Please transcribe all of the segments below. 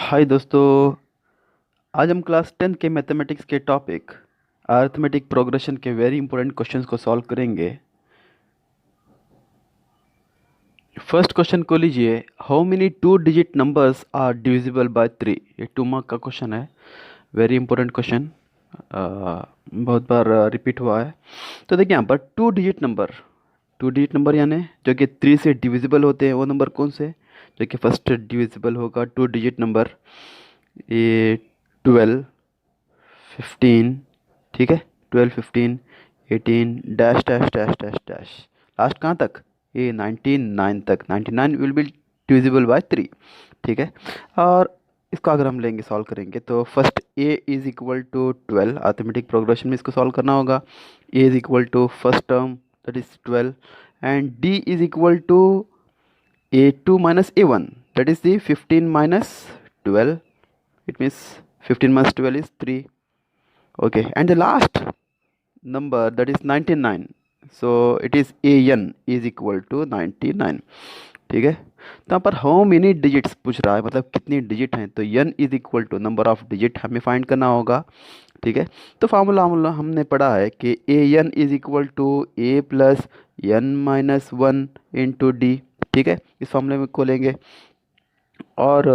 हाय दोस्तों। आज हम क्लास 10 के मैथमेटिक्स के टॉपिक अरिथमेटिक प्रोग्रेशन के वेरी इंपॉर्टेंट क्वेश्चंस को सॉल्व करेंगे। फर्स्ट क्वेश्चन को लीजिए। How many two digit numbers are divisible by 3। ये 2 मार्क का क्वेश्चन है, वेरी इंपॉर्टेंट क्वेश्चन। बहुत बार रिपीट हुआ है। तो देखिए यहाँ पर टू डिजिट नंबर यानी जो कि 3 से डिविजिबल होते हैं, वो नंबर कौन से जो कि फर्स्ट डिविजिबल होगा टू डिजिट नंबर। ये 12, 15, ठीक है, 12, 15, 18 dash dash dash dash dash, last कहाँ तक, ये 99 तक। 99 विल बी डिविजिबल बाय 3, ठीक है। और इसको अगर हम लेंगे सॉल्व करेंगे तो first a is equal to 12, arithmetic progression में इसको सॉल्व करना होगा। a is equal to first term that is 12 and d is equal to a2 minus a1 that is the 15 minus 12. It means 15 minus 12 is 3. Okay, and the last number that is 99, so it is an is equal to 99, ठीक है। तो यहाँ पर how many digits पूछ रहा है, मतलब कितनी डिजिट हैं, तो n is equal to number of digit हमें फाइंड करना होगा, ठीक है। तो फार्मूला हमने पढ़ा है कि A N is equal to A plus N minus one into D, ठीक है। इस फार्मूले में को लेंगे और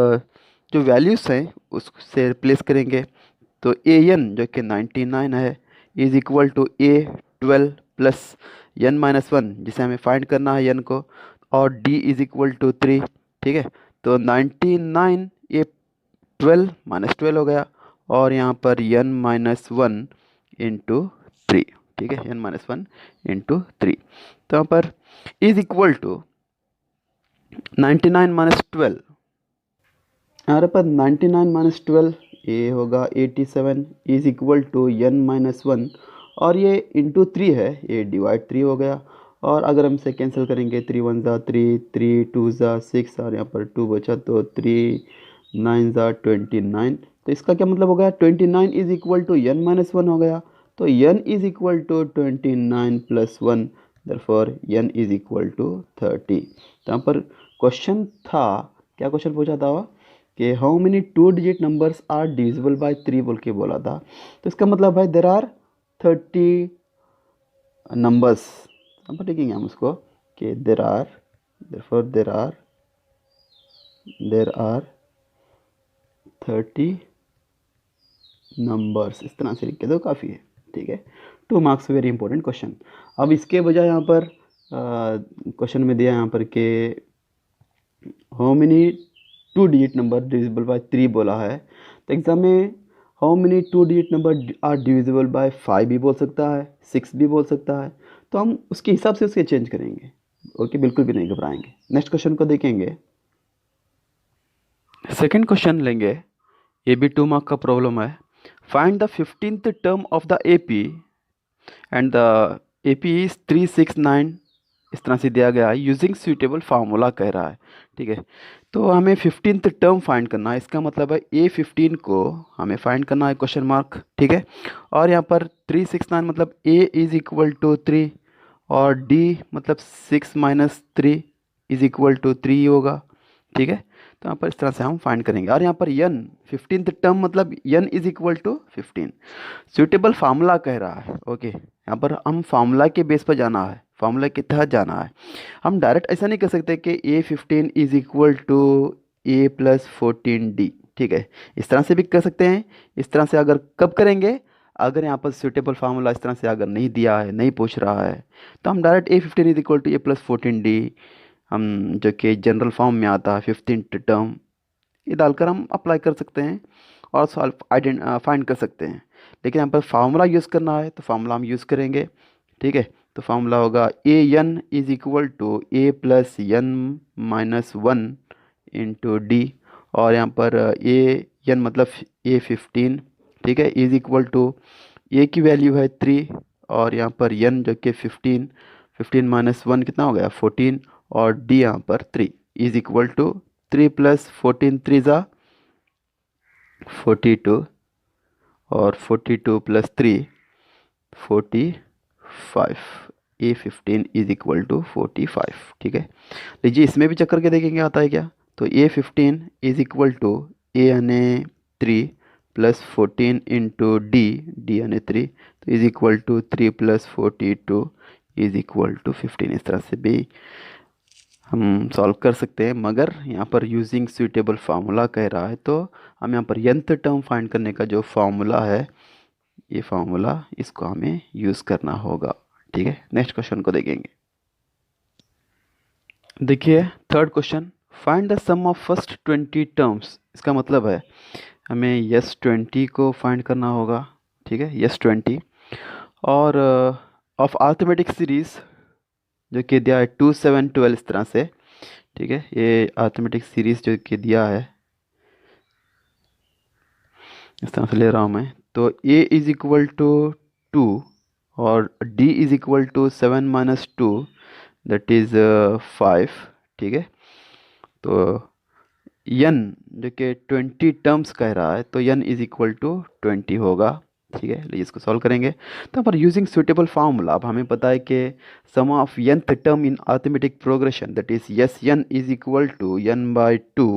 जो वैल्यूज़ हैं उससे रिप्लेस करेंगे। तो ए एन जो कि 99 है is equal to A 12 plus N minus one जिसे हमें फाइंड करना है एन को, और डी इज इक्वल टू 3, ठीक है। तो 99 ये 12 माइनस 12 हो गया, और यहाँ पर एन माइनस वन इंटू 3, ठीक है, एन माइनस वन इंटू 3। तो यहाँ पर इज इक्वल टू 99 माइनस 12, हमारे पास 99 माइनस 12 ये होगा 87 is equal to n minus one, और ये इंटू 3 है, ये डिवाइड 3 हो गया। और अगर हम इसे कैंसिल करेंगे 3 1 ज़ा 3, 3 2 ज़ा 6, और यहाँ पर 2 बचा तो 3 9 ज़ा 29। तो इसका क्या मतलब हो गया, 29 is equal to n minus one हो गया। तो n is equal to 29 plus one, therefore n is equal to 30। तो यहाँ पर क्वेश्चन था, क्या क्वेश्चन पूछा था कि how many two digit numbers are divisible by 3 बोल के बोला था। तो इसका मतलब भाई देर आर 30 नंबर्स। अब लिखेंगे हम उसको कि there are, therefore there are 30 numbers, इस तरह से लिख के दो काफ़ी है, ठीक है। 2 मार्क्स, वेरी इंपॉर्टेंट क्वेश्चन। अब इसके बजाय यहाँ पर क्वेश्चन में दिया यहाँ पर कि how many two digit number divisible by 3 बोला है। तो एग्जाम में how many two digit number are divisible by 5 भी बोल सकता है, 6 भी बोल सकता है। तो हम उसके हिसाब से उसके चेंज करेंगे। ओके, बिल्कुल भी नहीं घबराएंगे। नेक्स्ट क्वेश्चन को देखेंगे। सेकंड क्वेश्चन लेंगे, ये भी 2 मार्क का प्रॉब्लम है। Find the 15th term of the AP and the AP is 369, इस तरह से दिया गया है। यूजिंग सुइटेबल फार्मूला कह रहा है, ठीक है। तो हमें 15th टर्म फाइंड करना है, इसका मतलब है A15 को हमें फाइंड करना है, क्वेश्चन मार्क, ठीक है। और यहाँ पर 369 मतलब A इज इक्वल टू 3, और D मतलब 6 माइनस 3 इज इक्वल टू 3 होगा, ठीक है। तो यहाँ पर इस तरह से हम फाइंड करेंगे। और यहाँ पर n 15th टर्म मतलब n is equal to 15, suitable formula कह रहा है। ओके, यहाँ पर हम फार्मूला के बेस पर जाना है, फार्मूला के तहत जाना है। हम डायरेक्ट ऐसा नहीं कर सकते कि A15 is equal to A plus 14D, ठीक है। इस तरह से भी कर सकते हैं। इस तरह से अगर कब करेंगे, अगर यहाँ पर सुइटेबल फार्मूला इस तरह से अगर नहीं दिया है, नहीं पूछ रहा है, तो हम direct A15 is equal to A plus 14D, हम जो कि जनरल फॉर्म में आता है 15th टर्म, ये डालकर हम अप्लाई कर सकते हैं और सॉल्व फाइंड कर सकते हैं। लेकिन यहाँ पर फार्मूला यूज़ करना है तो फार्मूला हम यूज़ करेंगे, ठीक है। तो फार्मूला होगा A N is equal to A plus N minus one into D, और यहाँ पर ए एन मतलब A15, ठीक है, इज इक्वल टू ए की वैल्यू है 3, और यहाँ पर एन जो कि 15, 15 माइनस वन कितना हो गया 14, और डी यहाँ पर 3 इज इक्वल टू 3 प्लस 14 3 ज़ा 42, और 42 plus 3 45, A15 is equal to 45, ठीक है। लीजिए इसमें भी चेक करके देखेंगे आता है क्या। तो A15 इज इक्वल टू ए यानी 3 प्लस 14 इंटू डी, डी यानी 3, तो is equal to 3 plus 42 is equal to 15। इस तरह से भी हम सॉल्व कर सकते हैं, मगर यहाँ पर यूजिंग सुइटेबल फार्मूला कह रहा है, तो हम यहाँ पर nth टर्म फाइंड करने का जो फार्मूला है, ये फार्मूला इसको हमें यूज़ करना होगा। ठीक है, नेक्स्ट क्वेश्चन को देखेंगे। देखिए third question, find the sum of first 20 terms. इसका मतलब है हमें यस 20 को फाइंड करना होगा। ठीक है, यस 20 और ऑफ अरिथमेटिक सीरीज जो कि दिया है 2 7 12 इस तरह से। ठीक है, ये अरिथमेटिक सीरीज जो कि दिया है इस तरह से ले रहा हूँ मैं। तो a इज इक्वल टू 2 और d is equal to 7 minus 2 that is 5। ठीक है, तो n जो कि 20 टर्म्स कह रहा है, तो n इज इक्वल टू 20 होगा। ठीक है, लिए इसको सॉल्व करेंगे। तो पर यूजिंग सुइटेबल फार्मूला, अब हमें पता है कि sum of nth term in arithmetic progression that is S n is equal to n by 2।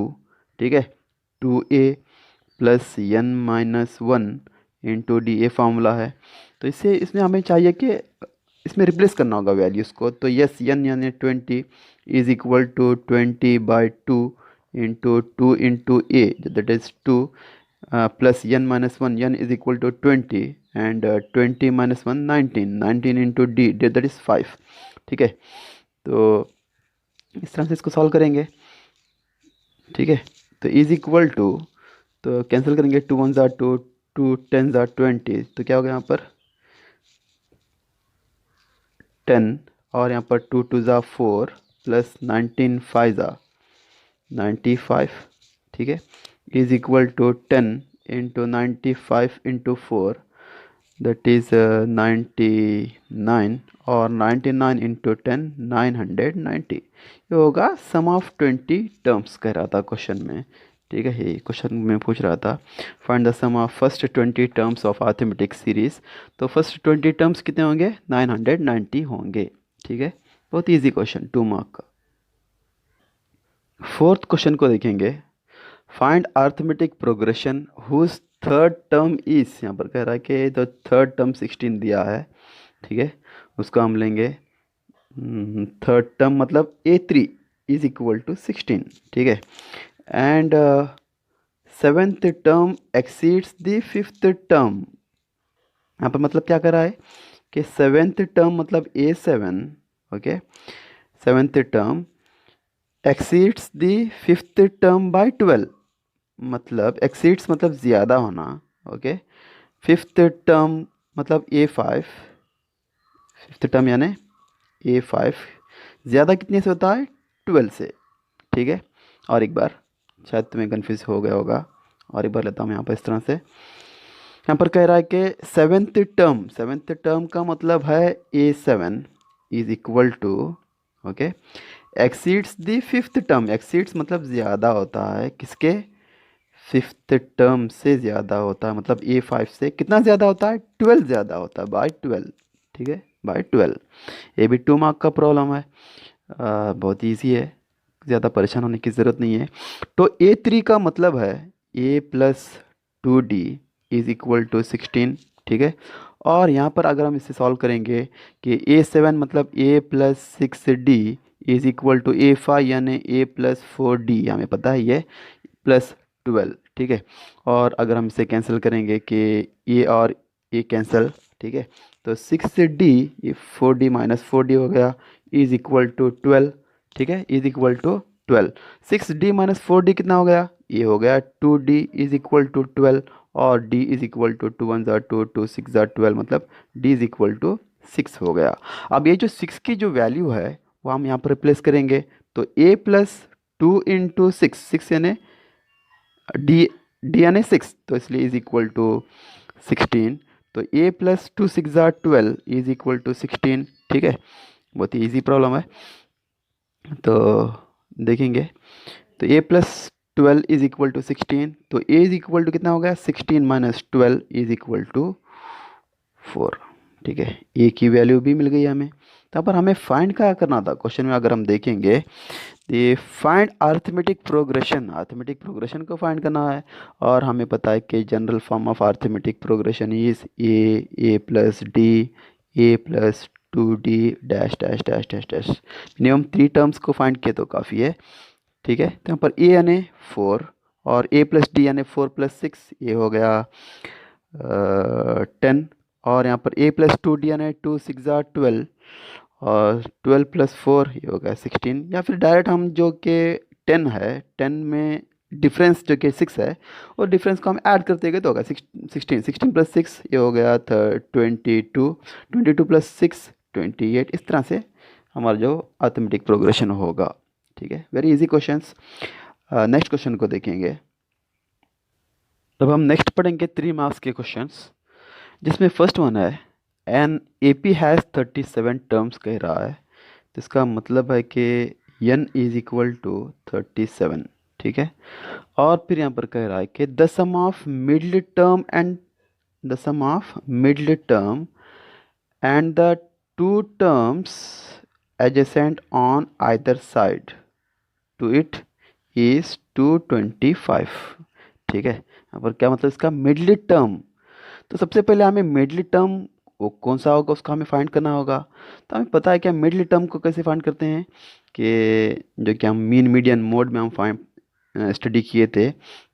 ठीक है, 2a plus n minus 1 into D, a formula है। तो इससे इसमें हमें चाहिए कि इसमें रिप्लेस करना होगा वैल्यूज़ को। तो यस n यानी 20 is equal to 20 by 2 into A that is 2 plus n minus 1, n is equal to 20 and 20 minus 1 19 into D that is 5। ठीक है, तो इस तरह से इसको सॉल्व करेंगे। ठीक है, तो इज इक्वल टू, तो कैंसिल करेंगे, 2 1 ज़ा 2, 2 10 ज़ा 20, तो क्या होगा यहाँ पर 10 और यहाँ पर 2 2 ज़ा 4 प्लस 19 5 ज़ा 95। ठीक है, is equal to 10 into 95 into 4 that is 99 और 99 इंटू 10 990। ये होगा सम ऑफ 20 टर्म्स कह रहा था क्वेश्चन में। ठीक है, ये क्वेश्चन में पूछ रहा था find the sum of first 20 terms of arithmetic series. तो फर्स्ट 20 टर्म्स कितने होंगे, 990 होंगे। ठीक है, बहुत इजी क्वेश्चन, 2 मार्क का। फोर्थ क्वेश्चन को देखेंगे, find arithmetic progression whose third term is. यहाँ पर कह रहा है कि तो थर्ड टर्म 16 दिया है। ठीक है, उसको हम लेंगे थर्ड टर्म मतलब a3 इज इक्वल टू 16। ठीक है, and seventh term exceeds the fifth term. यहाँ पर मतलब क्या कर रहा है कि सेवेंथ टर्म मतलब a7, okay, seventh term exceeds the fifth term by 12। मतलब एक्सीड्स मतलब ज़्यादा होना, ओके। फिफ्थ टर्म मतलब a5, फिफ्थ टर्म यानी a5 ज़्यादा कितने से होता है, 12 से। ठीक है, और एक बार, शायद तुम्हें कन्फ्यूज हो गया होगा, और एक बार लेता हूँ यहाँ पर इस तरह से। यहाँ पर कह रहा है कि सेवेंथ टर्म का मतलब है a7 is equal to, okay, exceeds the fifth term. Exceeds मतलब ज़्यादा होता है, किसके, फिफ्थ टर्म से ज़्यादा होता है, मतलब a5 से कितना ज़्यादा होता है, 12 ज़्यादा होता है, बाय 12। ठीक है, बाय 12। ये भी 2 मार्क का प्रॉब्लम है, बहुत ईजी है, ज़्यादा परेशान होने की ज़रूरत नहीं है। तो a3 का मतलब है a plus 2d is equal to 16। ठीक है, और यहाँ पर अगर हम इसे सॉल्व करेंगे कि a7 मतलब a plus 6d is equal to a5 यानी a प्लस 4d, हमें पता है ये, प्लस 12। ठीक है, और अगर हम इसे कैंसिल करेंगे कि a और a कैंसिल, ठीक है, तो 6d, ये 4d माइनस 4d हो गया, इज इक्वल टू 12। ठीक है, is equal to 12। 6d minus 4d कितना हो गया, ये हो गया 2d इज इक्वल टू 12, और d इज इक्वल टू 2 1 ज़ा 2, 2 6 ज़ा 12, मतलब d इज इक्वल टू 6 हो गया। अब ये जो 6 की जो वैल्यू है वो हम यहाँ पर रिप्लेस करेंगे। तो a प्लस 2 इंटू 6, 6 यानी डी यानी 6, तो इसलिए इज इक्वल टू 16। तो a प्लस 2 6 ज़ा 12 इज इक्वल टू 16। ठीक है, बहुत ही ईजी प्रॉब्लम है, तो देखेंगे। तो a plus 12 is equal to 16, तो a इज इक्वल टू कितना हो गया, 16 माइनस 12 इज इक्वल टू 4। ठीक है, a की वैल्यू भी मिल गई हमें। तो पर हमें फाइंड क्या करना था क्वेश्चन में, अगर हम देखेंगे ये फाइंड अर्थमेटिक प्रोग्रेशन को फाइंड करना है। और हमें पता है कि general form of arithmetic progression is A plus D, A plus 2d dash dash dash dash dash. Minimum 3 terms को फाइंड किया तो काफ़ी है। ठीक है, तो यहाँ पर ए यानी 4 और ए प्लस डी यानी 4 प्लस 6, ये हो गया 10। और यहाँ पर ए प्लस 2d यानी 2 6 12 और 12 प्लस 4 ये हो गया 16। या फिर डायरेक्ट हम जो कि 10 है, 10 में डिफरेंस जो कि 6 है, और डिफरेंस को हम ऐड करते गए तो होगा 16 प्लस 6 ये हो गया 22, 22 प्लस 6 28। इस तरह से हमारा जो अर्थमेटिक प्रोग्रेशन होगा। ठीक है, very easy questions. Next question को देखेंगे। तब हम नेक्स्ट पढ़ेंगे 3 मार्क्स के क्वेश्चंस, जिसमें फर्स्ट वन है an A P has 37 terms कह रहा है। तो इसका मतलब है कि n इज इक्वल टू 37। ठीक है, और फिर यहाँ पर कह रहा है कि the sum of middle term and the two terms adjacent on either side to it is 225। ठीक है, यहाँ पर क्या मतलब इसका मिडिल टर्म। तो सबसे पहले हमें मिडिल टर्म वो कौन सा होगा उसका हमें फाइंड करना होगा। तो हमें पता है कि हम मिडिल टर्म को कैसे फाइंड करते हैं, कि जो कि हम मीन मीडियन मोड में हम फाइंड स्टडी किए थे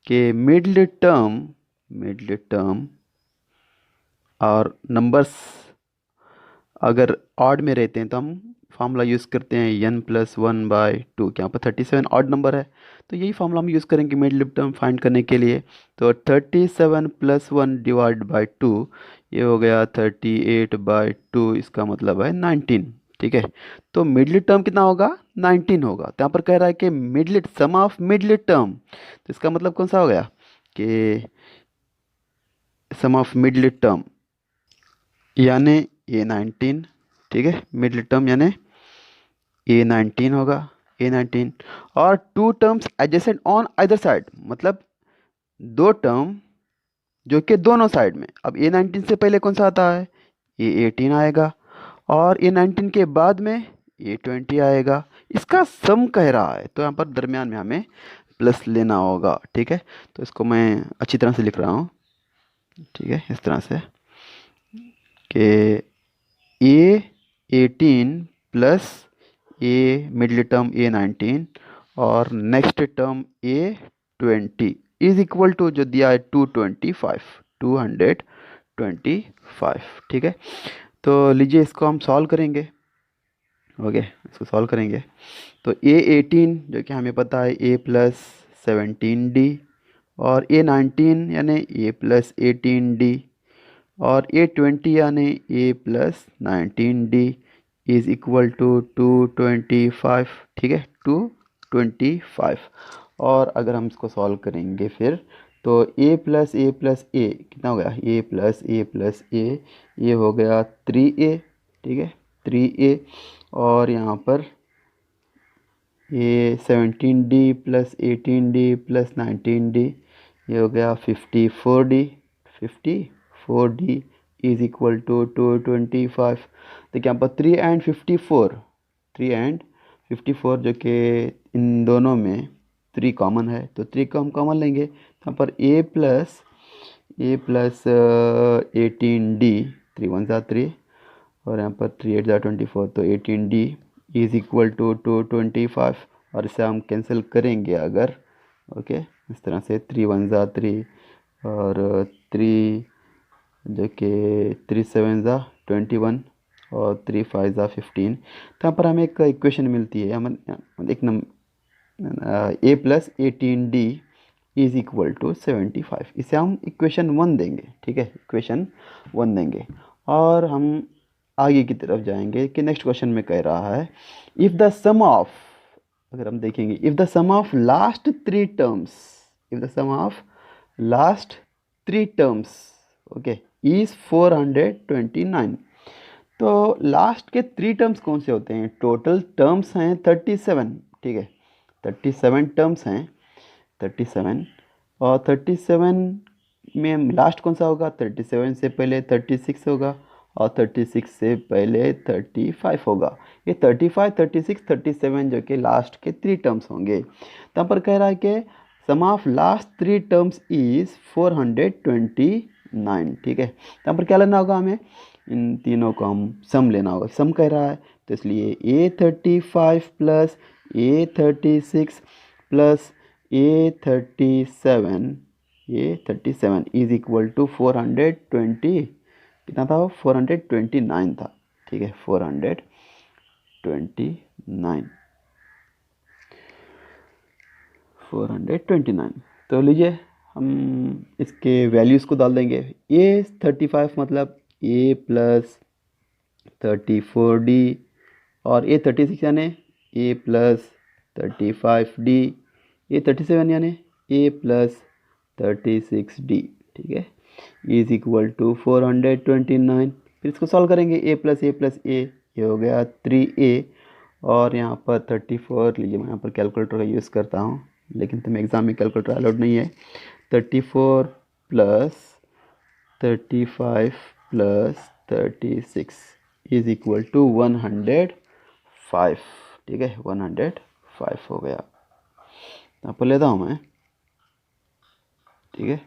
कि मिडिल टर्म और नंबर्स अगर ऑड में रहते हैं तो हम फार्मूला यूज़ करते हैं n+1/2। यहाँ पर 37 ऑड नंबर है, तो यही फार्मूला हम यूज़ करेंगे मिडिल टर्म फाइंड करने के लिए। तो 37 + 1 डिवाइड बाई 2 ये हो गया 38/2, इसका मतलब है 19। ठीक है, तो मिडिल टर्म कितना होगा, 19 होगा। तो यहाँ पर कह रहा है कि सम ऑफ मिडिल टर्म, तो इसका मतलब कौन सा हो गया कि सम ऑफ मिडिल टर्म यानी A19। ठीक है, मिडिल टर्म यानी A19 होगा, A19। और two terms adjacent on either side, मतलब दो टर्म जो कि दोनों साइड में। अब A19 से पहले कौन सा आता है, A18 आएगा, और A19 के बाद में A20 आएगा। इसका सम कह रहा है, तो यहाँ पर दरमियान में हमें प्लस लेना होगा। ठीक है, तो इसको मैं अच्छी तरह से लिख रहा हूँ। ठीक है, इस तरह से कि A18 plus middle term A19 और next term A20 is equal to जो दिया है 225। ठीक है, तो लीजिए इसको हम सॉल्व करेंगे। ओके, इसको सॉल्व करेंगे तो A18 जो कि हमें पता है A+17D, और A19 यानी A+18D, और A20 यानी A+19D इज इक्वल टू 225। ठीक है, 225। और अगर हम इसको सॉल्व करेंगे फिर तो A+A+A कितना हो गया, A+A+A ये हो गया 3A। ठीक है, 3A। और यहाँ पर A17D + 18D + 19D ये हो गया 54D। 54D is equal to 225। तो यहाँ पर 3 एंड 54 जो कि इन दोनों में 3 कॉमन है, तो 3 को हम कॉमन लेंगे। यहाँ पर A+18D 3 1 3, और यहाँ पर 3 8 24, तो 18D इज इक्वल टू 225। और इसे हम कैंसिल करेंगे अगर, ओके, इस तरह से 3 1 3 और 3 जो कि 3 7 21 और 3 5 15। तो यहाँ पर हमें एक इक्वेशन मिलती है, हम एक A+18D इज इक्वल टू 75। इसे हम इक्वेशन 1 देंगे। ठीक है, इक्वेशन 1 देंगे, और हम आगे की तरफ जाएंगे कि नेक्स्ट क्वेश्चन में कह रहा है इफ़ द सम ऑफ, अगर हम देखेंगे if the sum of last 3 terms, if the sum of last 3 terms okay is 429। तो लास्ट के 3 टर्म्स कौन से होते हैं, टोटल टर्म्स हैं 37। ठीक है, 37 टर्म्स हैं, 37। और 37 में लास्ट कौन सा होगा, 37 से पहले 36 होगा, और 36 से पहले 35 होगा। ये 35, 36, 37 जो कि लास्ट के 3 टर्म्स होंगे। तो यहाँ पर कह रहा है कि sum of last 3 terms is 429। ठीक है, तो यहाँ पर क्या लेना होगा हमें, इन तीनों को हम सम लेना होगा। सम कह रहा है तो इसलिए A35 plus A36 plus A37 is equal to 420, कितना था वो, 429 था। ठीक है, 429। तो लीजिए हम इसके वैल्यूज़ को डाल देंगे। A35 मतलब A प्लस 34D, और A36 यानी A प्लस 35D, A37 यानी A प्लस 36D। ठीक है, इज इक्वल टू 429। फिर इसको सॉल्व करेंगे, A प्लस A, ये हो गया 3A, और यहाँ पर 34 लीजिए, मैं यहाँ पर कैलकुलेटर का यूज़ करता हूँ, लेकिन तुम्हें एग्ज़ाम में कैलकुलेटर अलाउड नहीं है। 34 plus 35 plus 36 is equal to 105। ठीक है, 105 हो गया। यहाँ पर लेता हूँ मैं, ठीक है,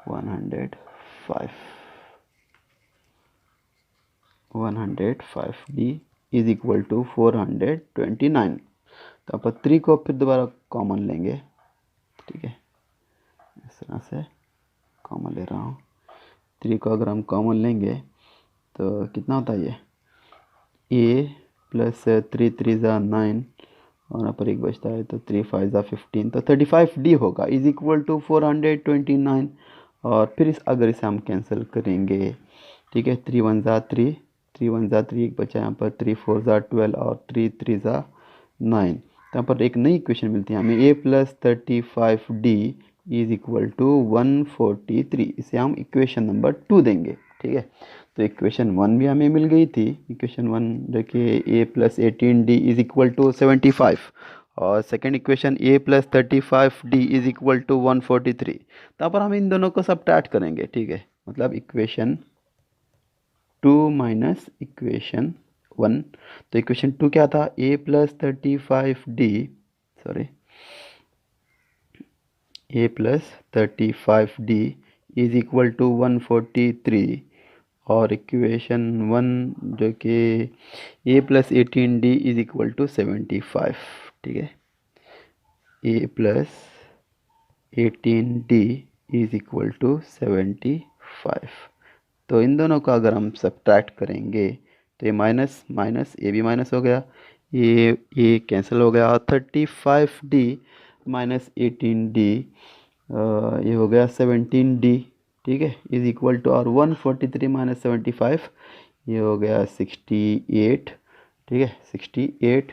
105D इज इक्वल टू 429। तो आप 3 को फिर दोबारा कॉमन लेंगे। ठीक है, इस तरह से कॉमन ले रहा हूँ। 3 को अगर हम कॉमन लेंगे तो कितना होता है, ये A प्लस 3 ज़ा 9, और यहाँ पर एक बचता है तो 3 5 ज़ा 15, तो 35D होगा इज इक्वल टू 429। और फिर अगर इसे हम कैंसिल करेंगे, ठीक है, 3 1 ज़ा 3, 3 1 ज़ा 3, एक बचा यहाँ पर 3 4 ज़ा 12, और 3 3 ज़ा 9। तो यहाँ पर एक नई इक्वेशन मिलती है हमें, A plus 35D is equal to 143। इसे हम इक्वेशन नंबर 2 देंगे। ठीक है, तो इक्वेशन 1 भी हमें मिल गई थी। इक्वेशन 1 देखिए, A plus 18D is equal to 75, और second equation A plus 35D is equal to 143। तो यहाँ पर हम इन दोनों को सब्ट्रैक्ट करेंगे। ठीक है, मतलब इक्वेशन 2 माइनस इक्वेशन 1। तो इक्वेशन 2 क्या था, A plus 35D, sorry, A plus 35D is equal to 143, और इक्वेशन 1 जो कि A plus 18D is equal to 75। ठीक है, A plus 18D is equal to 75। तो इन दोनों का अगर हम सब्ट्रैक्ट करेंगे तो ये माइनस माइनस, ये भी माइनस हो गया, ये कैंसिल हो गया, और 35D माइनस 18D, ये हो गया 17D। ठीक है, इज इक्वल टू, और 143 माइनस 75, ये हो गया 68। ठीक है, 68।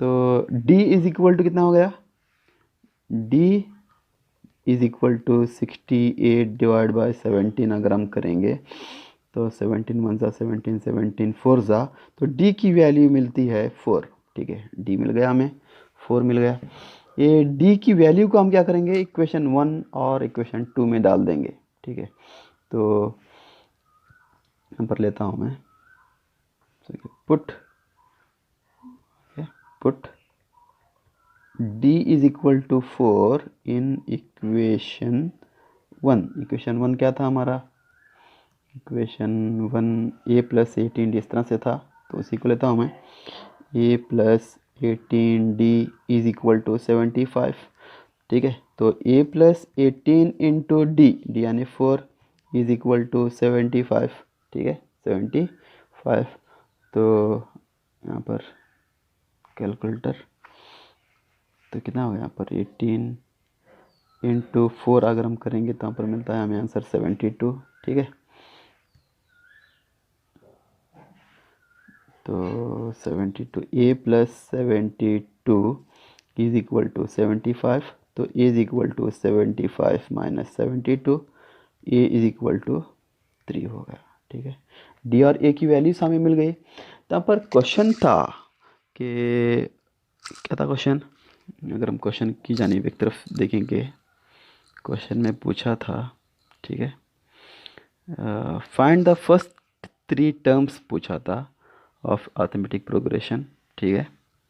तो D इज इक्वल टू कितना हो गया, D is equal to 68 divide by 17 अगर हम करेंगे तो 17 1 ज़ा 17, 17 4 ज़ा, तो D की वैल्यू मिलती है 4। ठीक है, D मिल गया हमें, 4 मिल गया। ये D की वैल्यू को हम क्या करेंगे, इक्वेशन 1 और इक्वेशन 2 में डाल देंगे। ठीक है, तो यहाँ पर लेता हूँ मैं, put D is equal to 4 in equation 1। Equation 1 क्या था हमारा, इक्वेशन 1 A प्लस 18D इस तरह से था, तो उसी को लेता हूँ मैं। A plus 18D is equal to 75। ठीक है, तो A प्लस 18 इंटू D यानी 4 इज इक्वल टू 75। ठीक है, 75। तो यहाँ पर कैलकुलेटर, तो कितना होगा यहाँ पर 18 इंटू 4 अगर हम करेंगे तो यहाँ पर मिलता है हमें आंसर 72। ठीक है, तो 72, A plus 72 is equal to 75। तो A is equal to 75 minus 72, A is equal to 3 होगा। ठीक है, D और A की वैल्यूज हमें मिल गई। तो यहाँ पर क्वेश्चन था कि क्या था क्वेश्चन, अगर हम क्वेश्चन की जानिब एक तरफ देखेंगे, क्वेश्चन में पूछा था, ठीक है, फाइंड द फर्स्ट 3 टर्म्स पूछा था ऑफ अर्थमेटिक प्रोग्रेशन, ठीक है।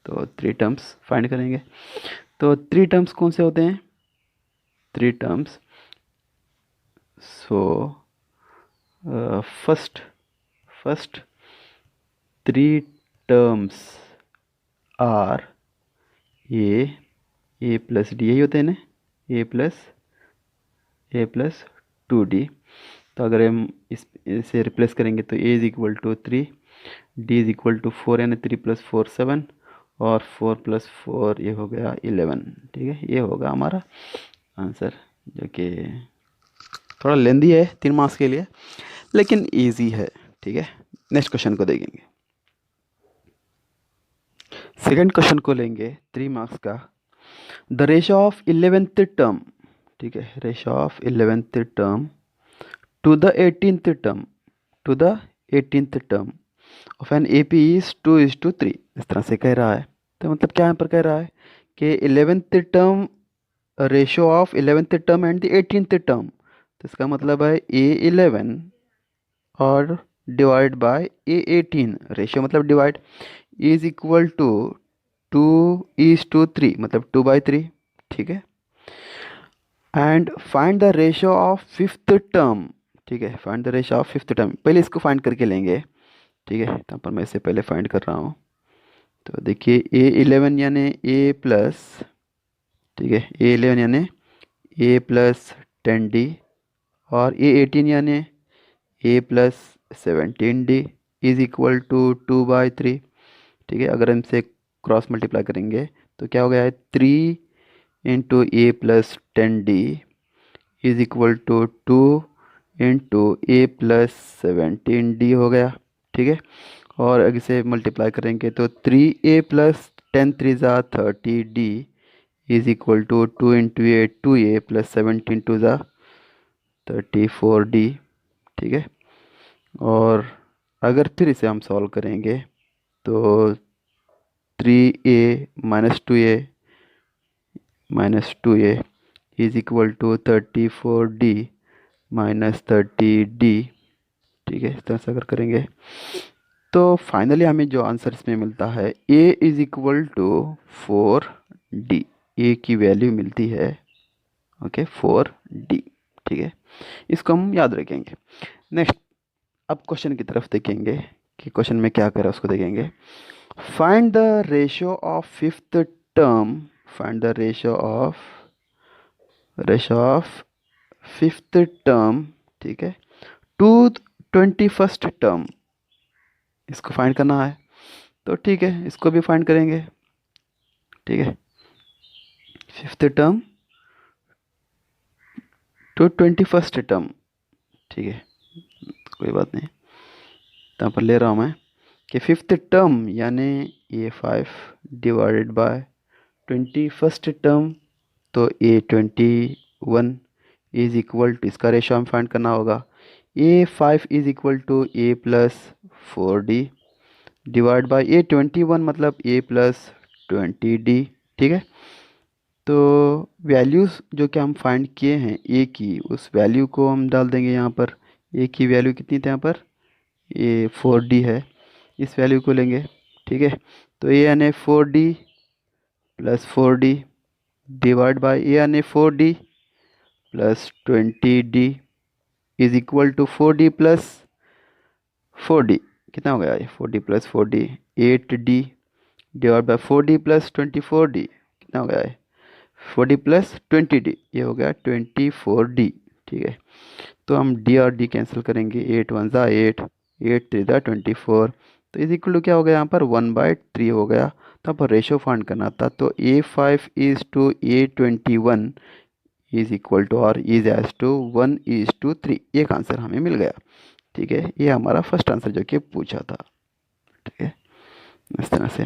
तो 3 टर्म्स फाइंड करेंगे। तो 3 टर्म्स कौन से होते हैं? 3 terms, so first first 3 terms are A plus D, यही होते हैं ना, ए प्लस 2D। तो अगर हम इसे रिप्लेस करेंगे तो A is equal to 3, D is equal to 4, यानी 3 + 4 7, और 4 + 4 ये हो गया 11, ठीक है। ये होगा हमारा आंसर, जो कि थोड़ा लेंदी है 3 मार्क्स के लिए, लेकिन इजी है, ठीक है। नेक्स्ट क्वेश्चन को देखेंगे। सेकंड क्वेश्चन को लेंगे 3 मार्क्स का। The ratio of 11th term, ठीक है, ratio of 11th term to the 18th term, to the 18th term of an AP is 2:3, इस तरह से कह रहा है। तो मतलब क्या यहाँ पर कह रहा है कि 11th term, ratio of 11th term and the 18th term. तो इसका मतलब है A11 और डिवाइड बाय A18, रेशियो मतलब डिवाइड, इज इक्वल टू 2:3, मतलब 2/3, ठीक है। And find the ratio of 5th term, ठीक है, find the ratio of 5th term. पहले इसको फाइंड करके लेंगे, ठीक है। यहाँ पर मैं इसे पहले फाइंड कर रहा हूँ। तो देखिए A11 यानी A प्लस, ठीक है, A11 यानी A+10D, और A18 यानी A+17D इज इक्वल टू 2/3, ठीक है। अगर हम इसे क्रॉस मल्टीप्लाई करेंगे तो क्या हो गया है, 3 × A+10D is equal to 2 × A+17D हो गया, ठीक है। और अगर इसे मल्टीप्लाई करेंगे तो 3A+10 3 = 30D is equal to 2 × 8 2A+17 2 = 34D, ठीक है। और अगर फिर इसे हम सॉल्व करेंगे तो 3A - 2A is equal to 34D - 30D, ठीक है। इस तरह से अगर करेंगे तो फाइनली हमें जो आंसर इसमें मिलता है A is equal to 4D, A की वैल्यू मिलती है, ओके, 4D, ठीक है। इसको हम याद रखेंगे। नेक्स्ट, अब क्वेश्चन की तरफ देखेंगे कि क्वेश्चन में क्या करा, उसको देखेंगे। Find the ratio of 5th term, find the ratio of 5th term, ठीक है, टू 21st टर्म, इसको फाइंड करना है। तो ठीक है, इसको भी फाइंड करेंगे, ठीक है। 5th term to 21st term, ठीक है, कोई बात नहीं। यहाँ पर ले रहा हूँ मैं कि 5th टर्म यानी A5 divided by 21st term, तो A21 इज इक्वल टू, इसका रेशो हम फाइंड करना होगा, A5 is equal to A+4D divide by A21, मतलब A+20D, ठीक है। तो वैल्यूज़ जो कि हम फाइंड किए हैं A की, उस वैल्यू को हम डाल देंगे यहाँ पर। A की वैल्यू कितनी थी यहाँ पर, ये 4D है, इस वैल्यू को लेंगे, ठीक है। तो A यानी 4D + 4D divide by A यानी 4D + 20D is equal to 4D + 4D, कितना हो गया ये, 4D + 4D 8D divide by 4D + 24D, कितना हो गया है, 4D + 20D, ये हो गया 24D, ठीक है। तो हम D और D कैंसिल करेंगे, 8 × 1 = 8, 8 × 3 = 24, तो इज इक्वल टू क्या हो गया यहाँ पर, 1/3 हो गया। तो यहाँ पर रेशो फाइंड करना था, तो A5 is to A21 is equal to, और इज एज टू 1:3, एक आंसर हमें मिल गया, ठीक है। ये हमारा फर्स्ट आंसर जो कि पूछा था, ठीक है, इस तरह से।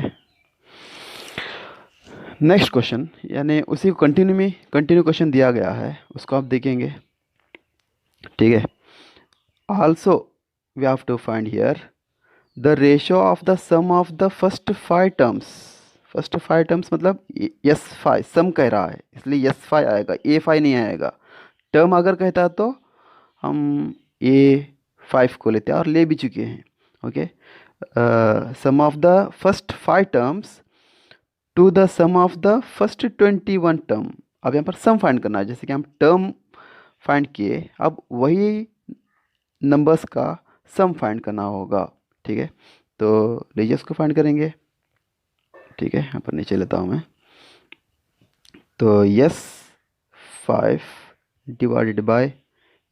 नेक्स्ट क्वेश्चन, यानी उसी को कंटिन्यू क्वेश्चन दिया गया है, उसको आप देखेंगे, ठीक है। Also we have to find here the ratio of the sum of the first 5 terms, first 5 terms मतलब S5 सम कह रहा है, इसलिए S5 आएगा, A5 नहीं आएगा। टर्म अगर कहता तो हम A5 को लेते हैं और ले भी चुके हैं। Okay, sum of the first 5 terms to the sum of the first 21 term. अब यहाँ पर सम फाइंड करना है, जैसे कि हम टर्म फाइंड किए, अब वही नंबर्स का सम फाइंड करना होगा। ठीक है, तो लीजिए उसको फाइंड करेंगे। ठीक है, यहाँ पर नीचे लेता हूँ मैं। तो S 5 divided by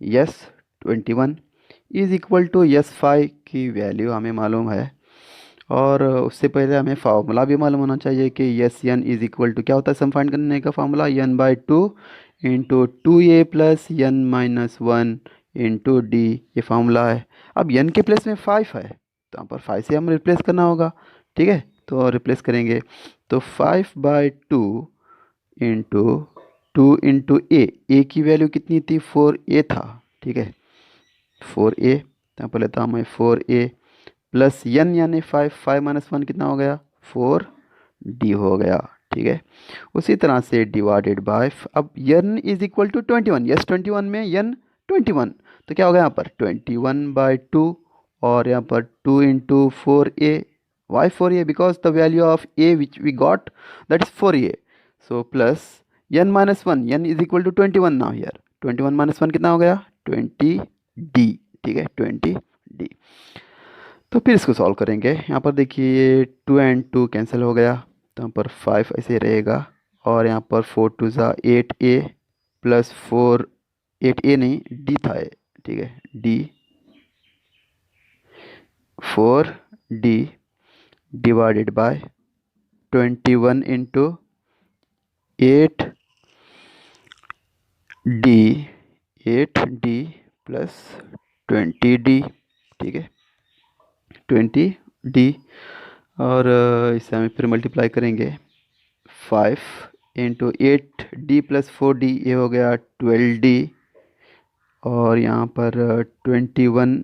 S 21 is equal to S 5 की वैल्यू हमें मालूम है, और उससे पहले हमें फार्मूला भी मालूम होना चाहिए कि S n is equal to क्या होता है सम फाइंड करने का formula, n by two into 2a plus N minus 1 into D, ये फार्मूला है। अब एन के प्लेस में 5 है, तो यहाँ पर 5 से हम रिप्लेस करना होगा। ठीक है, तो रिप्लेस करेंगे, तो 5/2 इंटू 2 इंटू ए की वैल्यू कितनी थी, 4a था। ठीक है, 4a, यहाँ पर लेता हूँ मैं 4a प्लस एन यानी 5, 5 माइनस 1 कितना हो गया, 4d हो गया। ठीक है, उसी तरह से डिवाइडेड बाय, अब n is equal to 21, S 21 में एन 21, तो क्या होगा यहाँ पर 21/2, और यहाँ पर 2 into 4a, why 4a because the value of a which we got that is 4a, so plus n minus 1, n is equal to 21 now here, 21 minus 1 कितना हो गया, 20d। ठीक है, 20d। तो फिर इसको सॉल्व करेंगे। यहाँ पर देखिए 2 एंड 2 कैंसिल हो गया, तो यहाँ पर 5 ऐसे ही रहेगा, और यहाँ पर 4 2 ज़ा 8a प्लस 4, 8a नहीं d था ये। ठीक है, d 4d divided by 21 into 8d, 8d plus 20d। ठीक है, 20d, और इसे हम फिर मल्टीप्लाई करेंगे, 5 इंटू 8d प्लस 4d, ये हो गया 12d, और यहाँ पर 21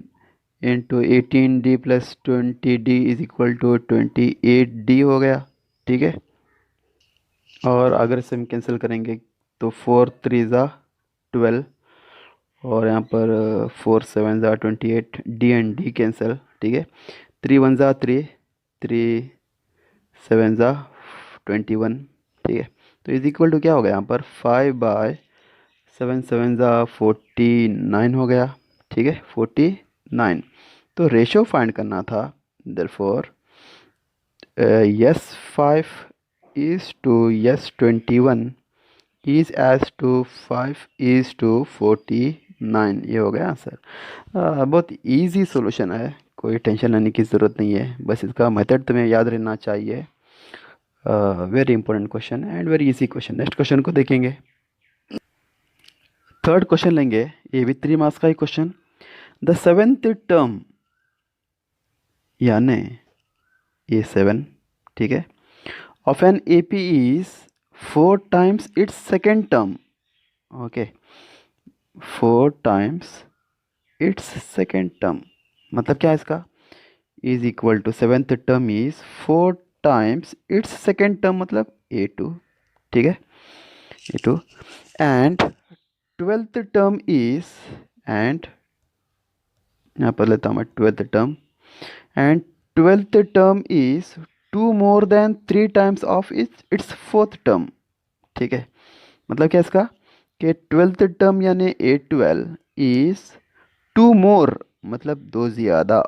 into 18d plus 20d is equal to 28d हो गया। ठीक है, और अगर इसे हम कैंसिल करेंगे तो 4 3 ज़ा 12, और यहाँ पर 4 7 ज़ा 28, d एंड d कैंसिल। ठीक है, 3 1 ज़ा 3, 3 7 ज़ा 21। ठीक है, तो इज इक्वल टू क्या हो गया यहाँ पर 5/7, 7 ज़ा 49 हो गया। ठीक है, 49, तो रेशो फाइंड करना था, therefore S 5 is to S 21 is as to 5 is to 49, ये हो गया आंसर। बहुत इजी सॉल्यूशन है, कोई टेंशन लेने की ज़रूरत नहीं है, बस इसका मेथड तुम्हें याद रहना चाहिए। Very important question and very easy question. Next question को देखेंगे। थर्ड क्वेश्चन लेंगे, ये भी 3 मार्क्स का ही क्वेश्चन। द 7th टर्म यानी A7, ठीक है, of an AP is 4 times its second term. Okay, 4 times its second term, मतलब क्या है इसका, is equal to 7th term is 4 times its second term, मतलब A2। ठीक है, A2, and 12th term is, and यहाँ पर लेता हूँ मैं 12th term, and 12th term is 2 more than 3 times of its 4th term. ठीक है, मतलब क्या इसका, कि 12th टर्म यानी A12 इज 2 मोर, मतलब 2 ज़्यादा।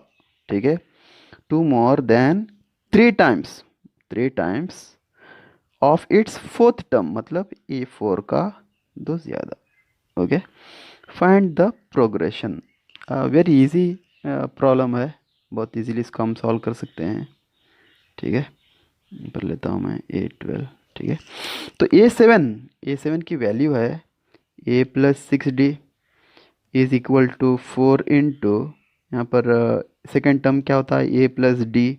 ठीक है, 2 more than 3 times, 3 times of its 4th term, मतलब A4 का 2 ज़्यादा। Okay, find the progression. Very easy problem है, बहुत इजीली इसको हम सॉल्व कर सकते हैं। ठीक है, पर लेता हूँ मैं A12। ठीक है, तो A7 की वैल्यू है a plus 6d is equal to 4 into, यहाँ पर सेकेंड टर्म क्या होता है a प्लस डी,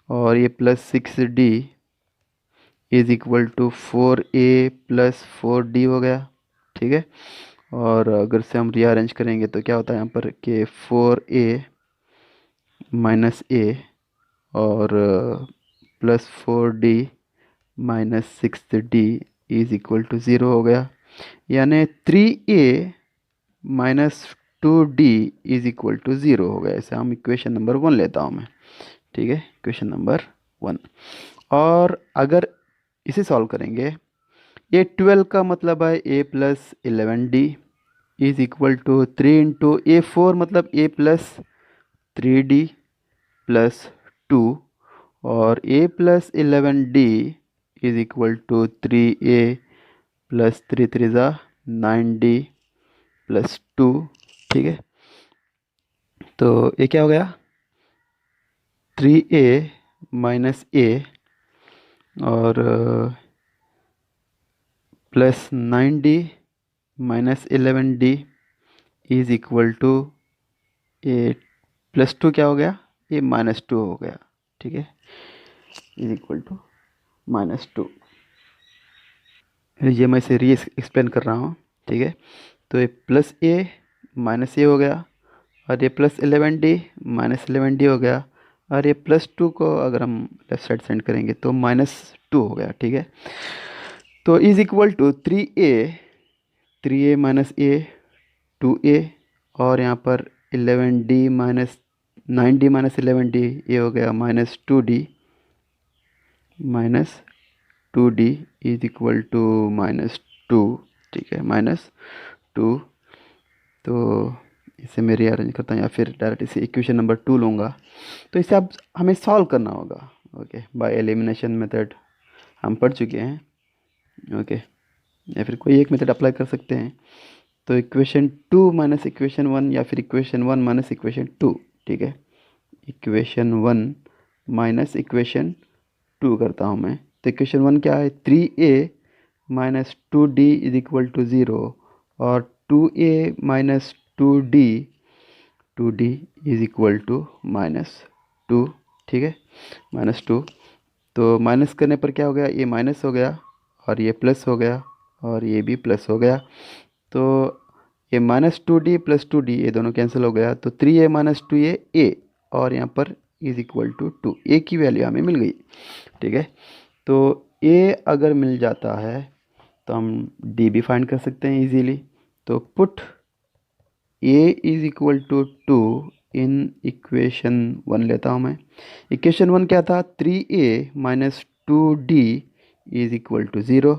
और a plus 6d is equal to 4a plus 4d हो गया। ठीक है, और अगर से हम रीअरेंज करेंगे तो क्या होता है यहाँ पर कि 4a माइनस a और plus 4d minus 6d is equal to 0 हो गया, यानी 3a minus 2d is equal to 0 हो गया। ऐसे हम इक्वेशन नंबर 1 लेता हूँ मैं, ठीक है, इक्वेशन नंबर 1। और अगर इसे सॉल्व करेंगे, ये 12 का मतलब है a plus 11d is equal to 3 into A4 मतलब a प्लस 3d प्लस 2, और a plus 11d is equal to 3a plus 3 3 ज़ा 9d प्लस 2, ठीक है। तो ये क्या हो गया, 3a माइनस a और plus 9d minus 11d is equal to A plus 2 क्या हो गया, ये माइनस 2 हो गया, ठीक है, इज इक्वल टू -2। ये मैं इसे री एक्सप्लेन कर रहा हूँ, ठीक है। तो ये प्लस ए माइनस ए हो गया, और ये प्लस 11d माइनस 11d हो गया, और ये प्लस 2 को अगर हम लेफ्ट साइड सेंड करेंगे तो -2 हो गया, ठीक है। तो is equal to 3a minus a 2a, और यहाँ पर 11d minus 9d minus 11d ये हो गया -2d इज इक्वल टू -2, ठीक है, -2। तो इसे मैं रीअरेंज करता हूँ या फिर डायरेक्ट इसे इक्वेशन नंबर 2 लूँगा। तो इसे अब हमें सॉल्व करना होगा, ओके, बाय एलिमिनेशन मेथड हम पढ़ चुके हैं, ओके, या फिर कोई एक मेथड अप्लाई कर सकते हैं। तो इक्वेशन 2 माइनस इक्वेशन 1 या फिर इक्वेशन 1 माइनस इक्वेशन 2, ठीक है, इक्वेशन 1 माइनस इक्वेशन 2 करता हूँ मैं। तो इक्वेशन 1 क्या है, 3a minus 2d is equal to 0, और 2a minus 2d is equal to -2, ठीक है, -2। तो माइनस करने पर क्या हो गया, ये माइनस हो गया और ये प्लस हो गया और ये भी प्लस हो गया। तो ये -2d प्लस 2d ये दोनों कैंसिल हो गया, तो 3a माइनस 2a a, और यहाँ पर इज इक्वल टू 2, a की वैल्यू हमें मिल गई, ठीक है। तो a अगर मिल जाता है तो हम d भी फाइंड कर सकते हैं इजीली। तो put a is equal to 2 in equation 1 लेता हूँ मैं। इक्वेशन 1 क्या था, 3a minus 2d is equal to 0।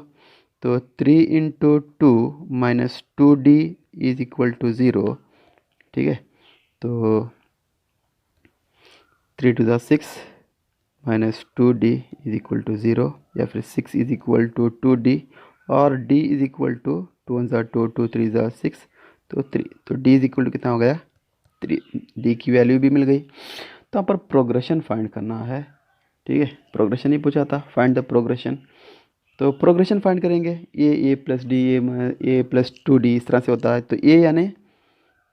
तो 3 into 2 minus 2d is equal to 0, ठीक है। तो 3 टू ज़ा 6 minus 2d is equal to 0, या फिर 6 इज इक्वल टू 2d, और d इज इक्वल टू 2 1 ज़ा 2 2 3 ज़ा 6, तो 3। तो d इज इक्वल टू कितना हो गया, 3, d की वैल्यू भी मिल गई। तो यहाँ पर प्रोग्रेशन फाइंड करना है, ठीक है, प्रोग्रेशन ही पूछा था, फाइंड द प्रोग्रेशन। तो प्रोग्रेशन फाइंड करेंगे, A plus D A plus 2d इस तरह से होता है। तो ए यानी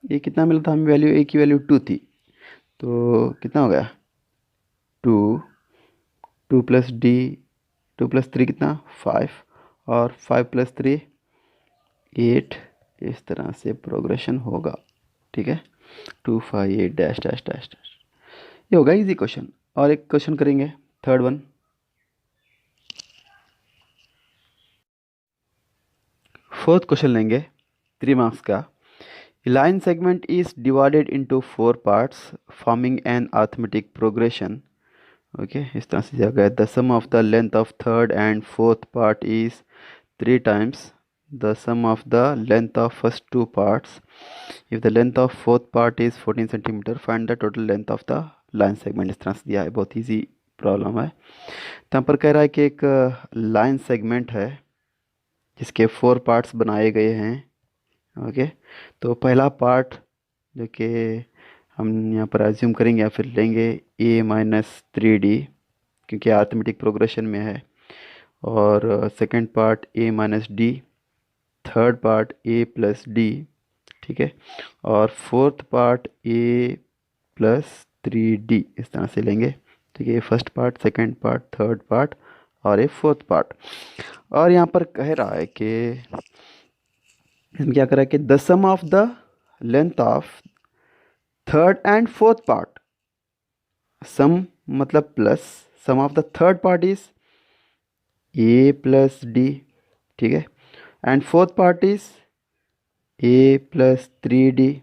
ये कितना मिला था हमें वैल्यू, ए की वैल्यू 2 थी, तो कितना हो गया 2, 2 प्लस डी 2 प्लस 3 कितना 5, और 5 प्लस 3 8, इस तरह से प्रोग्रेशन होगा, ठीक है, 2 5 8 डैश डैश डैश डैश। ये होगा इजी क्वेश्चन। और एक क्वेश्चन करेंगे, थर्ड वन। फोर्थ क्वेश्चन लेंगे 3 मार्क्स का। A line segment is divided into 4 parts forming an arithmetic progression. Okay, इस तरह से दिया गया है, the sum of the length of third and fourth part is 3 times the sum of the length of first two parts. If the length of fourth part is 14 centimeter, find the total length of the line segment। इस तरह से दिया है, बहुत easy problem है। तो यहाँ पर कह रहा है कि एक लाइन सेगमेंट है जिसके 4 पार्ट्स बनाए गए हैं, ओके। तो पहला पार्ट जो कि हम यहाँ पर एज्यूम करेंगे या फिर लेंगे a माइनस 3d, क्योंकि अर्थमेटिक प्रोग्रेशन में है, और second part a minus D, third part a plus D, ठीक है, और fourth part a plus 3d इस तरह से लेंगे, ठीक है। First part, second part, third part और ये फोर्थ पार्ट। और यहाँ पर कह रहा है कि हम क्या करें कि the sum of the length of third and fourth part, sum मतलब plus, sum of the third part is A plus D, ठीक है, and fourth part is A plus 3d,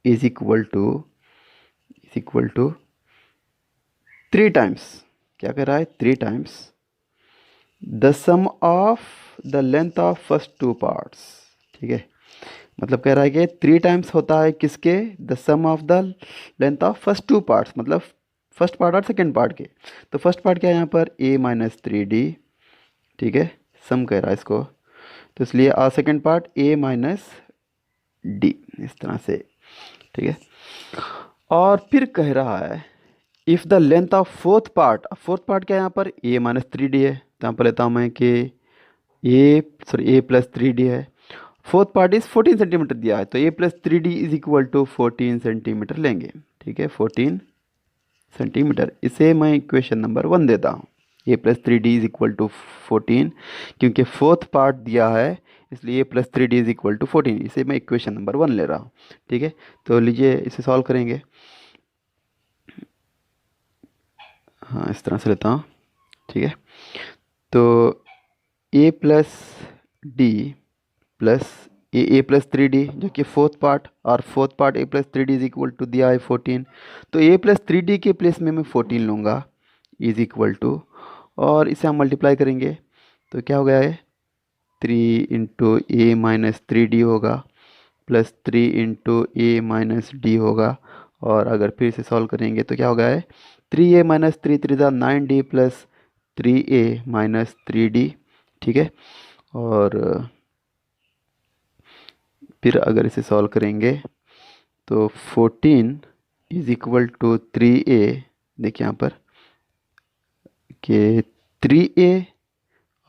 is equal to 3 times, क्या कह रहा है, 3 times the sum of the length of first 2 parts. ठीक है, मतलब कह रहा है कि 3 टाइम्स होता है किसके, the sum of the length of first 2 parts, मतलब फर्स्ट पार्ट और सेकेंड पार्ट के। तो फर्स्ट पार्ट क्या है यहाँ पर, a माइनस 3d। ठीक है, सम कह रहा है इसको, तो इसलिए second part a minus D, इस तरह से। ठीक है, और फिर कह रहा है if the length of fourth part क्या है यहाँ पर, a माइनस 3d है, तो यहाँ पर लेता हूँ मैं कि a प्लस 3d है। फोर्थ पार्ट इज 14 सेंटीमीटर दिया है, तो a plus 3d is equal to 14 centimetre लेंगे। ठीक है, 14 सेंटीमीटर, इसे मैं इक्वेशन नंबर 1 देता हूँ। a plus 3d is equal to 14, क्योंकि फोर्थ पार्ट दिया है इसलिए a plus 3d is equal to 14, इसे मैं इक्वेशन नंबर 1 ले रहा हूँ। ठीक है, तो लीजिए इसे सॉल्व करेंगे। हाँ, इस तरह से लेता हूँ। ठीक है, तो a plus d plus a plus 3d जो कि फोर्थ पार्ट, और fourth part a plus 3d is equal to दिया है 14, तो a प्लस 3d के प्लेस में मैं 14 लूँगा, इज इक्वल टू, और इसे हम मल्टीप्लाई करेंगे तो क्या हो गया है, 3 इंटू ए माइनस 3d होगा, प्लस 3 इंटू ए माइनस डी होगा, और अगर फिर से सॉल्व करेंगे तो क्या हो गया है, 3a माइनस 3 ज़ा 9d plus 3a minus 3d। ठीक है, और फिर अगर इसे सॉल्व करेंगे तो 14 इज इक्वल टू 3a, देखिए यहाँ पर कि 3a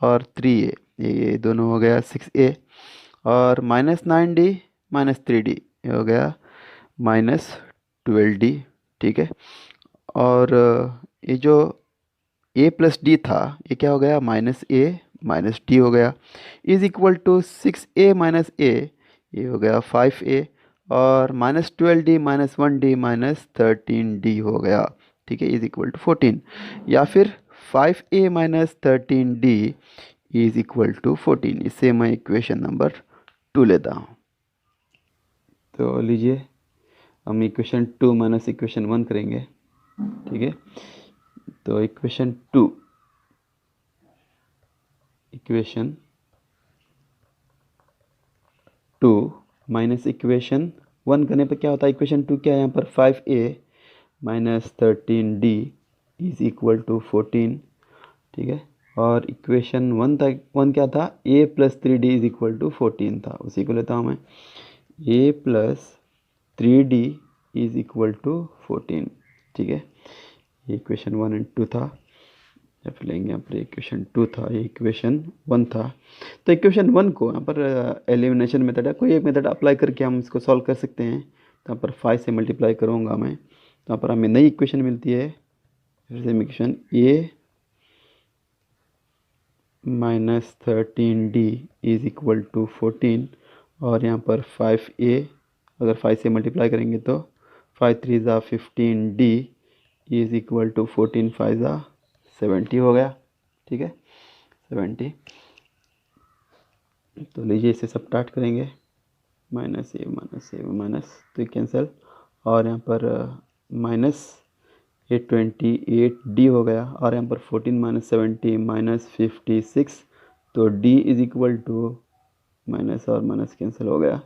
और 3a ये दोनों हो गया 6a, और माइनस 9d माइनस 3d ये हो गया माइनस 12d। ठीक है, और ये जो a प्लस डी था ये क्या हो गया, माइनस a माइनस डी हो गया, is equal to 6a minus a, ये हो गया 5a, और minus 12d minus 1d minus 13d हो गया। ठीक है, इज इक्वल टू 14, या फिर 5a minus 13d is equal to 14, इससे मैं इक्वेशन नंबर 2 लेता हूँ। तो लीजिए हम इक्वेशन 2 माइनस इक्वेशन 1 करेंगे। ठीक है, तो इक्वेशन 2 माइनस इक्वेशन 1 करने पर क्या होता है, इक्वेशन 2 क्या है यहाँ पर, 5a minus 13d is equal to 14। ठीक है, और इक्वेशन 1 क्या था, a plus 3d is equal to 14 था, उसी को लेता हूँ मैं, a plus 3d is equal to 14। ठीक है, ये इक्वेशन 1 एंड 2 था, या फिर लेंगे यहाँ पर इक्वेशन 2 था, ये इक्वेशन 1 था। तो इक्वेशन 1 को यहाँ पर एलिमिनेशन मेथड है, कोई एक मेथड अप्लाई करके हम इसको सॉल्व कर सकते हैं। तो यहाँ पर 5 से मल्टीप्लाई करूँगा मैं, तो यहाँ पर हमें नई इक्वेशन मिलती है, फिर से equation a minus 13d is equal to 14, और यहाँ पर 5a अगर 5 से मल्टीप्लाई करेंगे तो 5 3 ज़ा 15d इज इक्वल टू 14 5 ज़ा 70 हो गया। ठीक है, 70। तो लीजिए इसे सब्ट्रैक्ट करेंगे, माइनस ए माइनस तो कैंसिल, और यहाँ पर माइनस 28d हो गया, और यहाँ पर 14 माइनस 70 माइनस 56, तो d is equal to, minus और माइनस कैंसिल हो गया,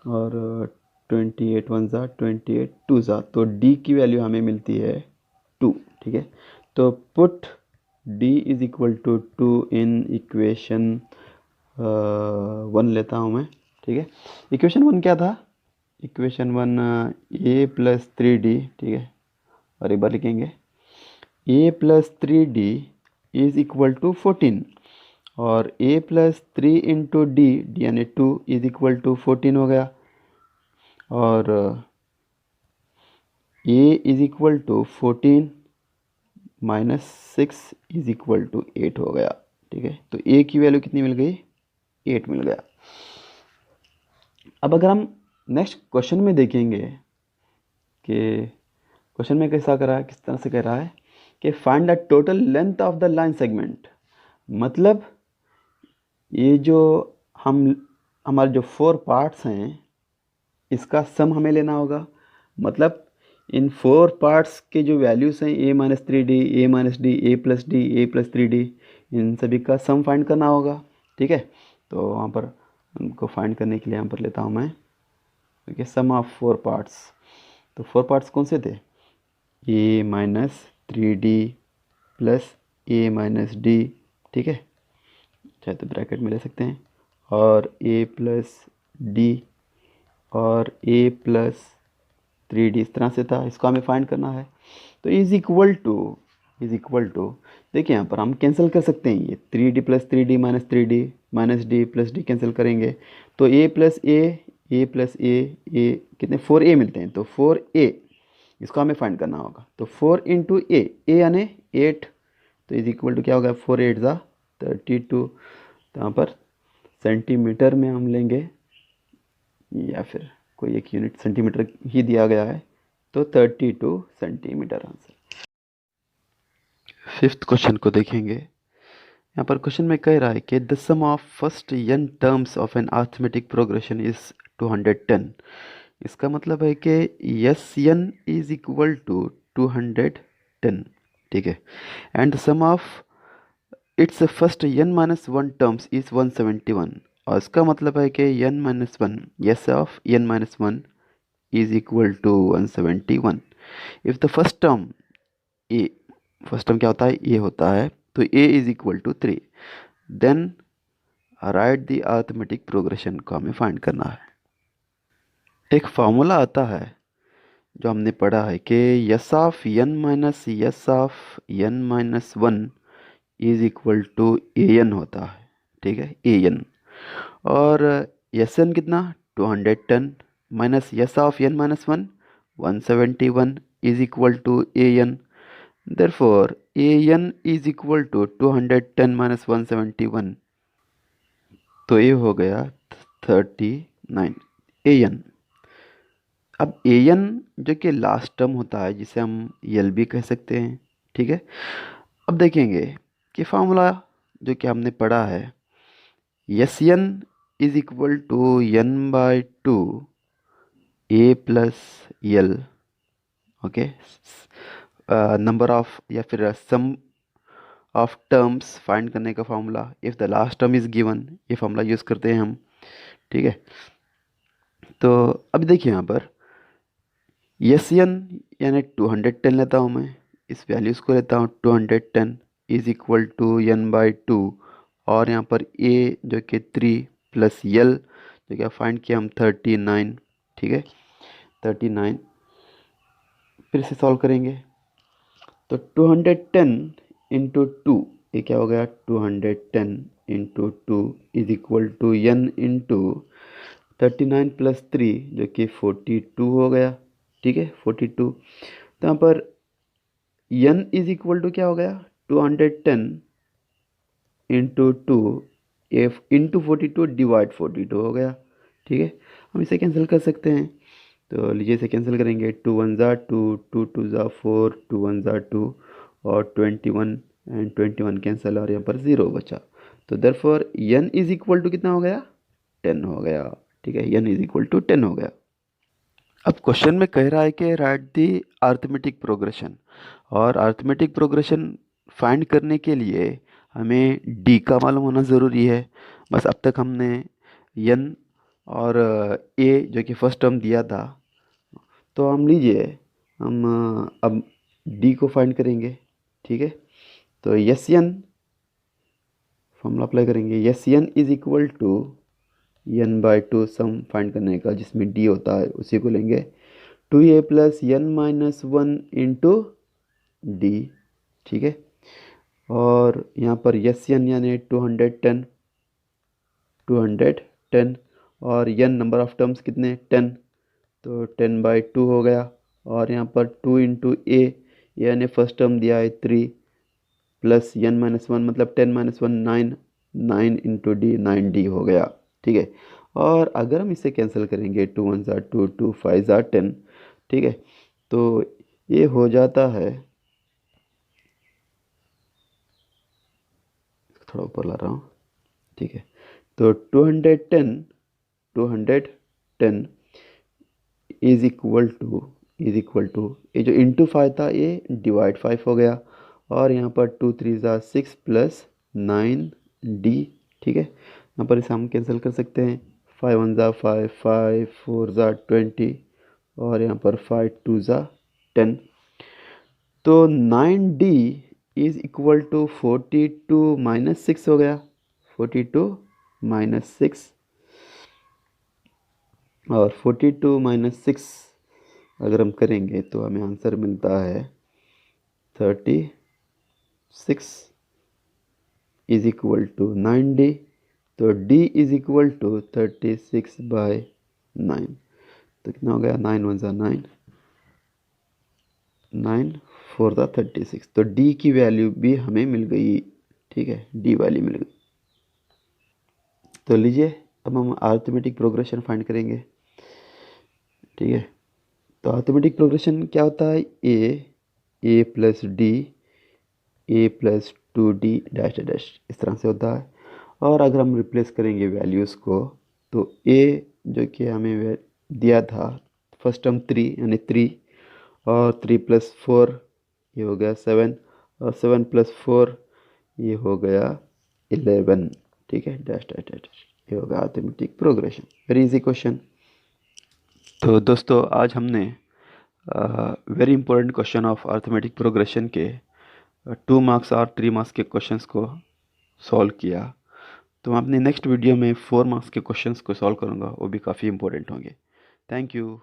और 28 1 ज़ा 28 2 ज़ा, तो d की वैल्यू हमें मिलती है 2। ठीक है, तो put d is equal to 2 in equation 1 लेता हूँ मैं। ठीक है, इक्वेशन 1 क्या था, इक्वेशन 1 a प्लस 3d। ठीक है, और एक बार लिखेंगे a plus 3d is equal to 14, और a प्लस 3 इंटू डी यानी 2 इज इक्वल टू 14 हो गया, और a is equal to 14 minus 6 is equal to 8 हो गया। ठीक है, तो a की वैल्यू कितनी मिल गई, 8 मिल गया। अब अगर हम नेक्स्ट क्वेश्चन में देखेंगे कि क्वेश्चन में कैसा कर रहा है, किस तरह से कह रहा है कि find the total length of the line segment, मतलब ये जो हमारे जो 4 पार्ट्स हैं इसका सम हमें लेना होगा। मतलब इन 4 पार्ट्स के जो वैल्यूज़ हैं a-3d, a-d, a+d, a+3d, इन सभी का सम फाइंड करना होगा। ठीक है, तो वहाँ पर उनको फाइंड करने के लिए यहाँ पर लेता हूँ मैं, ओके, सम ऑफ 4 पार्ट्स। तो 4 पार्ट्स कौन से थे? a-3d प्लस a-d, ठीक है, चाहे तो ब्रैकेट में ले सकते हैं, और a+d और a+3d, इस तरह से था, इसको हमें फाइंड करना है। तो इज इक्वल टू देखिए यहाँ पर हम कैंसिल कर सकते हैं, ये 3d plus 3d minus d plus d cancel करेंगे तो a कितने 4a मिलते हैं, तो 4a इसको हमें फाइंड करना होगा। तो 4 इंटू ए यानी 8, तो इज इक्वल टू क्या होगा, 4 8 ज़ा 32। तो यहाँ पर सेंटीमीटर में हम लेंगे, या फिर कोई एक यूनिट सेंटीमीटर ही दिया गया है, तो 32 सेंटीमीटर आंसर। 5th क्वेश्चन को देखेंगे। यहाँ पर क्वेश्चन में कह रहा है कि the sum of first n terms of an arithmetic progression is 210। इसका मतलब है कि S n is equal to 210, ठीक है, and the sum of its first n minus 1 terms is 171। और इसका मतलब है कि n minus 1, S of n minus 1 is equal to 171। If the first term a, first term क्या होता है, ए होता है, तो A is equal to 3, then write the arithmetic progression को हमें फाइंड करना है। एक फार्मूला आता है जो हमने पढ़ा है कि S of n minus S of n minus 1 is equal to a n होता है, ठीक है, ए एन। और यस एन कितना 210 minus S of n minus 1 171 is equal to a n. Therefore, an is equal to 210 minus 171, तो ये हो गया 39 an। अब an जो कि लास्ट टर्म होता है, जिसे हम यल भी कह सकते हैं, ठीक है। अब देखेंगे कि फार्मूला जो कि हमने पढ़ा है, S n is equal to n by 2 a plus l, okay, number of या फिर सम ऑफ टर्म्स फाइंड करने का formula, if the last term is given, ये फॉर्मूला यूज़ करते हैं हम, ठीक है। तो अब देखिए यहाँ पर यस एन यानी 210 लेता हूँ मैं, इस वैल्यूज़ को लेता हूँ 210 is equal to n by 2, और यहाँ पर ए जो कि 3 प्लस यल जो कि फाइंड किया हम 39, ठीक है, 39। फिर से सॉल्व करेंगे तो 210 इंटू 2, ये क्या हो गया, 210 into 2 is equal to n into 39 plus 3 जो कि 42 हो गया, ठीक है, 42। तो यहाँ पर एन इज इक्वल टू क्या हो गया, 210 इंटू 2 एफ इंटू 42 डिवाइड 42 हो गया, ठीक है। हम इसे कैंसिल कर सकते हैं, तो लीजिए इसे कैंसिल करेंगे, 2 1 ज़ा 2, 2 2 ज़ा 4, 2 1 ज़ा 2, और 21 एंड 21 कैंसिल, और यहाँ पर 0 बचा। तो therefore n is equal to कितना हो गया, 10 हो गया, ठीक है, n इज इक्वल टू 10 हो गया। अब क्वेश्चन में कह रहा है कि राइट दी अरिथमेटिक प्रोग्रेशन, और अरिथमेटिक प्रोग्रेशन फाइंड करने के लिए हमें d का मालूम होना ज़रूरी है। बस अब तक हमने n और a जो कि फर्स्ट टर्म दिया था, तो हम लीजिए हम अब d को फाइंड करेंगे, ठीक है। तो यस एन फॉर्मूला अप्लाई करेंगे, S n is equal to n by 2 sum find करने का, जिसमें डी होता है उसी को लेंगे, 2a plus N minus 1 into D, ठीक है। और यहाँ पर यस एन यानी 210, 210, और एन नंबर ऑफ टर्म्स कितने 10, तो 10 बाई 2 हो गया, और यहाँ पर 2 इंटू ए यानी फर्स्ट टर्म दिया है 3 प्लस एन माइनस 1 मतलब 10 माइनस 1 9, 9 इंटू डी 9d हो गया, ठीक है। और अगर हम इसे कैंसिल करेंगे 2 1 ज़ा 2, 2 5 ज़ा 10, ठीक है, तो ये हो जाता है, थोड़ा ऊपर ला रहा हूँ, ठीक है, तो 210 इज इक्वल टू ये जो इंटू 5 था ये डिवाइड 5 हो गया, और यहाँ पर 2 3 ज़ा 6 प्लस 9d, ठीक है। यहाँ पर इसे हम कैंसिल कर सकते हैं, 5 1 ज़ा 5, 5 4 ज़ा 20, और यहाँ पर 5 2 ज़ा 10। तो 9d is equal to 42 minus 6 हो गया, 42 माइनस 6, और 42 माइनस 6 अगर हम करेंगे तो हमें आंसर मिलता है 36 इज इक्वल टू 9d। तो d इज इक्वल टू 36/9। तो कितना हो गया, 9 1 ज़ा 9, 9 4 ज़ा 36। तो d की वैल्यू भी हमें मिल गई, ठीक है, d वैल्यू मिल गई। तो लीजिए अब हम अरिथमेटिक प्रोग्रेशन फाइंड करेंगे, ठीक है। तो अरिथमेटिक प्रोग्रेशन क्या होता है, ए plus D, A plus 2d dash dash, इस तरह से होता है। और अगर हम रिप्लेस करेंगे वैल्यूज़ को, तो ए जो कि हमें दिया था फर्स्ट टर्म 3 यानी 3, और 3 प्लस 4 ये हो गया 7, और 7 प्लस 4 ये हो गया 11, ठीक है, डैश डैश डैश। ये होगा arithmetic progression, very easy question. तो दोस्तों आज हमने very important question of arithmetic progression के 2 मार्क्स और 3 मार्क्स के क्वेश्चंस को सॉल्व किया। तो मैं अपने नेक्स्ट वीडियो में 4 मार्क्स के क्वेश्चंस को सॉल्व करूँगा, वो भी काफ़ी इंपॉर्टेंट होंगे। Thank you.